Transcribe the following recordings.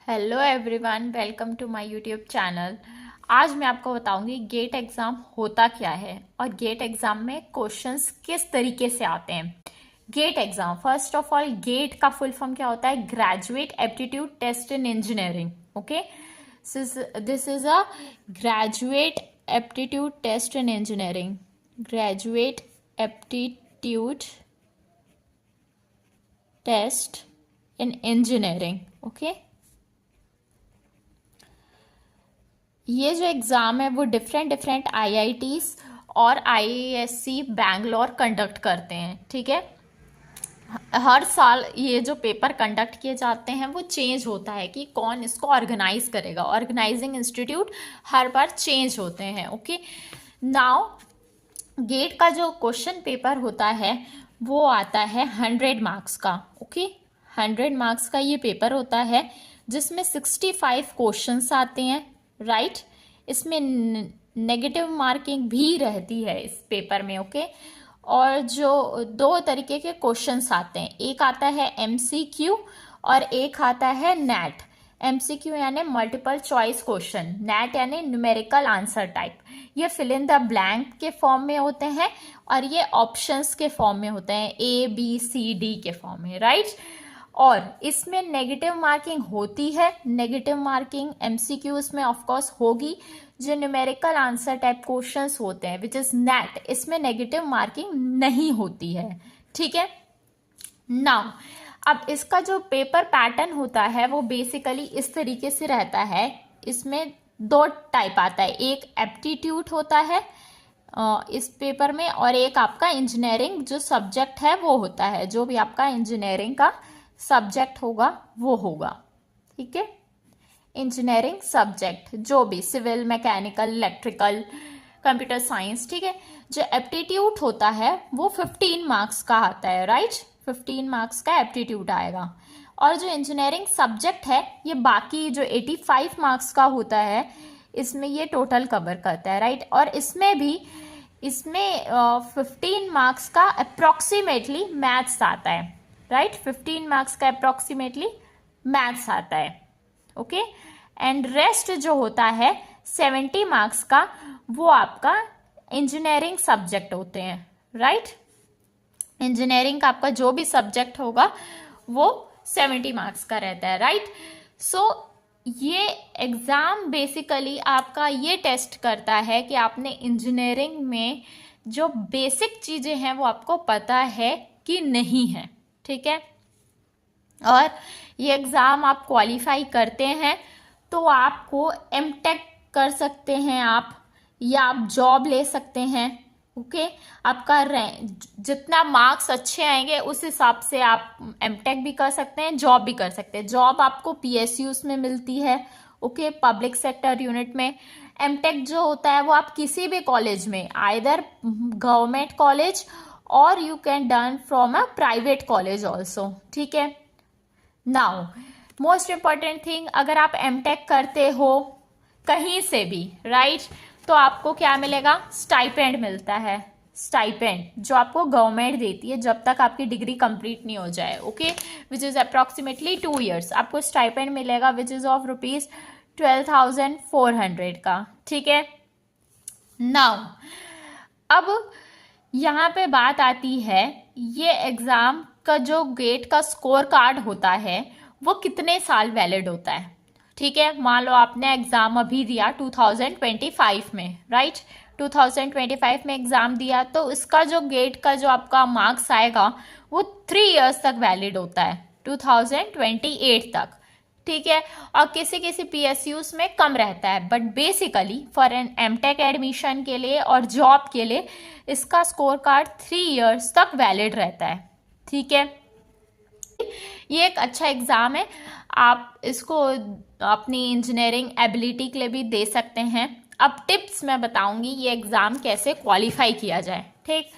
Hello everyone, welcome to my YouTube channel. आज मैं आपको बताऊंगी गेट एग्ज़ाम होता क्या है और गेट एग्ज़ाम में क्वेश्चंस किस तरीके से आते हैं। GATE exam, first of all GATE का फुल फॉर्म क्या होता है? Graduate aptitude test in engineering. Okay, this is a graduate aptitude test in engineering. Graduate aptitude test in engineering. Okay, ये जो एग्ज़ाम है वो डिफरेंट डिफरेंट आईआईटीज और IISc Bangalore conduct करते हैं। ठीक है, हर साल ये जो पेपर कंडक्ट किए जाते हैं वो चेंज होता है कि कौन इसको ऑर्गेनाइज करेगा। ऑर्गेनाइजिंग इंस्टीट्यूट हर बार चेंज होते हैं। ओके, नाउ गेट का जो क्वेश्चन पेपर होता है वो आता है 100 मार्क्स का। ओके, 100 मार्क्स का ये पेपर होता है जिसमें 65 क्वेश्चंस आते हैं। राइट, इसमें नेगेटिव मार्किंग भी रहती है इस पेपर में। ओके, और जो दो तरीके के क्वेश्चंस आते हैं, एक आता है एमसीक्यू और एक आता है नेट। एमसीक्यू यानी मल्टीपल चॉइस क्वेश्चन, नेट यानी न्यूमेरिकल आंसर टाइप। ये फिल इन द ब्लैंक के फॉर्म में होते हैं और ये ऑप्शंस के फॉर्म में होते हैं, ए बी सी डी के फॉर्म में। राइट, और इसमें नेगेटिव मार्किंग होती है। नेगेटिव मार्किंग एमसीक्यू इसमें ऑफकोर्स होगी। जो न्यूमेरिकल आंसर टाइप क्वेश्चंस होते हैं विच इज नेट, इसमें नेगेटिव मार्किंग नहीं होती है। ठीक है, नाउ अब इसका जो पेपर पैटर्न होता है वो बेसिकली इस तरीके से रहता है। इसमें दो टाइप आता है, एक एप्टीट्यूड होता है इस पेपर में, और एक आपका इंजीनियरिंग जो सब्जेक्ट है वो होता है। जो भी आपका इंजीनियरिंग का सब्जेक्ट होगा वो होगा। ठीक है, इंजीनियरिंग सब्जेक्ट जो भी civil, mechanical, electrical, computer science. ठीक है, जो एप्टीट्यूड होता है वो 15 मार्क्स का आता है। राइट, 15 मार्क्स का एप्टीट्यूड आएगा। और जो इंजीनियरिंग सब्जेक्ट है ये बाकी जो 85 मार्क्स का होता है इसमें ये टोटल कवर करता है। राइट, और इसमें 15 मार्क्स का अप्रोक्सीमेटली मैथ्स आता है। राइट, 15 मार्क्स का अप्रोक्सीमेटली मैथ्स आता है। ओके, एंड रेस्ट जो होता है 70 मार्क्स का वो आपका इंजीनियरिंग सब्जेक्ट होते हैं। राइट, इंजीनियरिंग का आपका जो भी सब्जेक्ट होगा वो 70 मार्क्स का रहता है। राइट, सो ये एग्जाम बेसिकली आपका ये टेस्ट करता है कि आपने इंजीनियरिंग में जो बेसिक चीजें हैं वो आपको पता है कि नहीं है। ठीक है, और ये एग्ज़ाम आप क्वालिफाई करते हैं तो आपको एमटेक कर सकते हैं आप, या आप जॉब ले सकते हैं। ओके, आपका जितना मार्क्स अच्छे आएंगे उस हिसाब से आप एमटेक भी कर सकते हैं, जॉब भी कर सकते हैं। जॉब आपको पीएसयूज में मिलती है। ओके, पब्लिक सेक्टर यूनिट में। एमटेक जो होता है वो आप किसी भी कॉलेज में, आइदर गवर्नमेंट कॉलेज और you can done from a private college also. ठीक है, नाउ मोस्ट इंपॉर्टेंट थिंग, अगर आप एमटेक करते हो कहीं से भी, राइट, तो आपको क्या मिलेगा? स्टाइपेंड मिलता है। स्टाइपेंड जो आपको गवर्नमेंट देती है जब तक आपकी डिग्री कंप्लीट नहीं हो जाए। Okay, which is approximately 2 years आपको स्टाइपेंड मिलेगा विच इज ऑफ ₹12,400 का। ठीक है, नाउ अब यहाँ पे बात आती है, ये एग्जाम का जो गेट का स्कोर कार्ड होता है वो कितने साल वैलिड होता है। ठीक है, मान लो आपने एग्जाम अभी दिया 2025 में। राइट, 2025 में एग्जाम दिया तो इसका जो गेट का जो आपका मार्क्स आएगा वो 3 years तक वैलिड होता है, 2028 तक। ठीक है, और किसी किसी पीएसयूज में कम रहता है, but basically for an MTech admission के लिए और जॉब के लिए इसका स्कोर कार्ड 3 years तक वैलिड रहता है। ठीक है, ये एक अच्छा एग्जाम है, आप इसको अपनी इंजीनियरिंग एबिलिटी के लिए भी दे सकते हैं। अब टिप्स मैं बताऊंगी ये एग्जाम कैसे क्वालिफाई किया जाए। ठीक,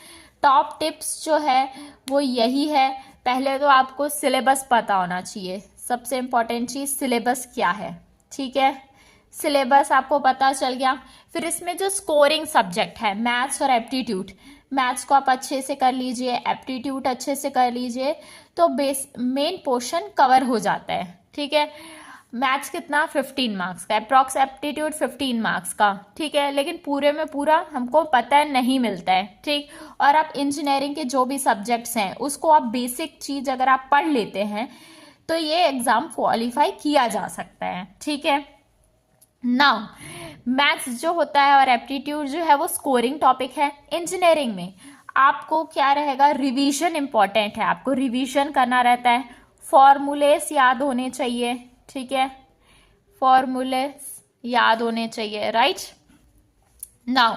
टॉप टिप्स जो है वो यही है, पहले तो आपको सिलेबस पता होना चाहिए। सबसे इम्पोर्टेंट चीज़ सिलेबस क्या है। ठीक है, सिलेबस आपको पता चल गया। फिर इसमें जो स्कोरिंग सब्जेक्ट है मैथ्स और एप्टीट्यूड, मैथ्स को आप अच्छे से कर लीजिए, एप्टीट्यूड अच्छे से कर लीजिए तो बेस मेन पोर्शन कवर हो जाता है। ठीक है, मैथ्स कितना 15 मार्क्स का, अप्रॉक्स एप्टीट्यूड 15 मार्क्स का, ठीक है, लेकिन पूरे में पूरा हमको पता है नहीं मिलता है, ठीक। और आप इंजीनियरिंग के जो भी सब्जेक्ट्स हैं उसको आप बेसिक चीज़ अगर आप पढ़ लेते हैं तो ये एग्ज़ाम क्वालिफाई किया जा सकता है, ठीक है। नाउ मैथ्स जो होता है और एप्टीट्यूड जो है वो स्कोरिंग टॉपिक है। इंजीनियरिंग में आपको क्या रहेगा, रिवीजन इंपॉर्टेंट है, आपको रिवीजन करना रहता है, फॉर्मूलेस याद होने चाहिए, ठीक है, फॉर्मूलेस याद होने चाहिए, राइट। नाउ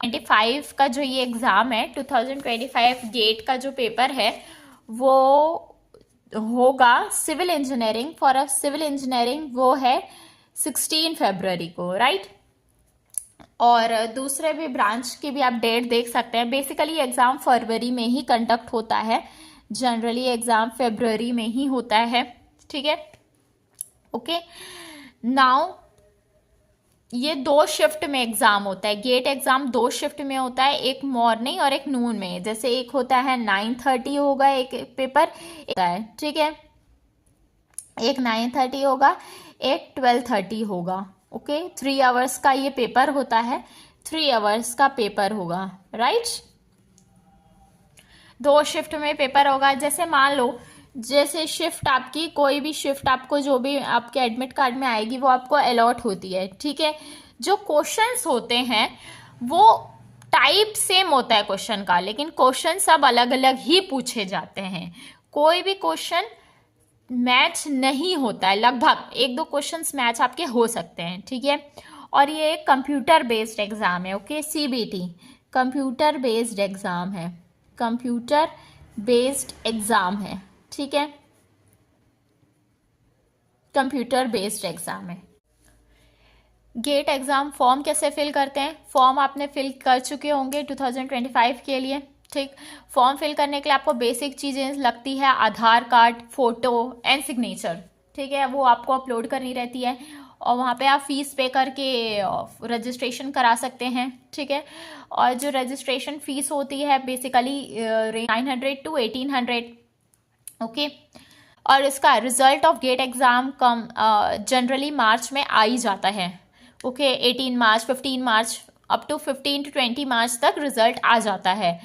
25 का जो ये एग्ज़ाम है, 2025 गेट का जो पेपर है वो होगा civil engineering, for a civil engineering वो है 16 फरवरी को, राइट। और दूसरे भी ब्रांच की भी आप डेट देख सकते हैं। बेसिकली एग्ज़ाम फरवरी में ही कंडक्ट होता है, जनरली एग्ज़ाम फरवरी में ही होता है, ठीक है। ओके, नाउ ये 2 शिफ्ट में एग्ज़ाम होता है, गेट एग्ज़ाम 2 शिफ्ट में होता है, एक मॉर्निंग और एक नून में। जैसे एक होता है 9:30 होगा एक पेपर, है, ठीक है, एक 9:30 होगा, एक 12:30 होगा, ओके। 3 आवर्स का ये पेपर होता है, 3 आवर्स का पेपर होगा, राइट। 2 शिफ्ट में पेपर होगा। जैसे मान लो, जैसे शिफ्ट आपकी कोई भी शिफ्ट आपको जो भी आपके एडमिट कार्ड में आएगी वो आपको अलॉट होती है, ठीक है। जो क्वेश्चंस होते हैं वो टाइप सेम होता है क्वेश्चन का, लेकिन क्वेश्चन सब अलग अलग ही पूछे जाते हैं। कोई भी क्वेश्चन मैच नहीं होता है, लगभग 1-2 क्वेश्चंस मैच आपके हो सकते हैं, ठीक है। और ये एक कंप्यूटर बेस्ड एग्जाम है, okay, CBT computer based exam है, कंप्यूटर बेस्ड एग्जाम है, ठीक है, कंप्यूटर बेस्ड एग्जाम है। गेट एग्ज़ाम फॉर्म कैसे फिल करते हैं, फॉर्म आपने फिल कर चुके होंगे 2025 के लिए, ठीक। फॉर्म फिल करने के लिए आपको बेसिक चीज़ें लगती है, आधार कार्ड, फोटो एंड सिग्नेचर, ठीक है, वो आपको अपलोड करनी रहती है। और वहाँ पे आप फीस पे करके रजिस्ट्रेशन करा सकते हैं, ठीक है। और जो रजिस्ट्रेशन फ़ीस होती है बेसिकली 900 to 1800, ओके। और इसका result of GATE exam come generally March में आ ही जाता है, okay. 18 March, 15 March, up to 15 to 20 March तक रिजल्ट आ जाता है,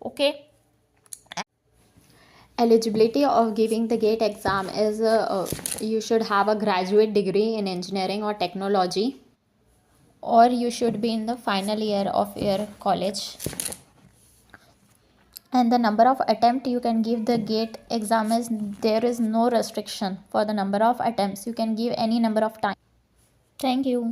okay. Eligibility of giving the GATE exam is you should have a graduate degree in engineering or technology, or you should be in the final year of your college. And the number of attempt you can give the GATE exam is, there is no restriction for the number of attempts, you can give any number of time. Thank you.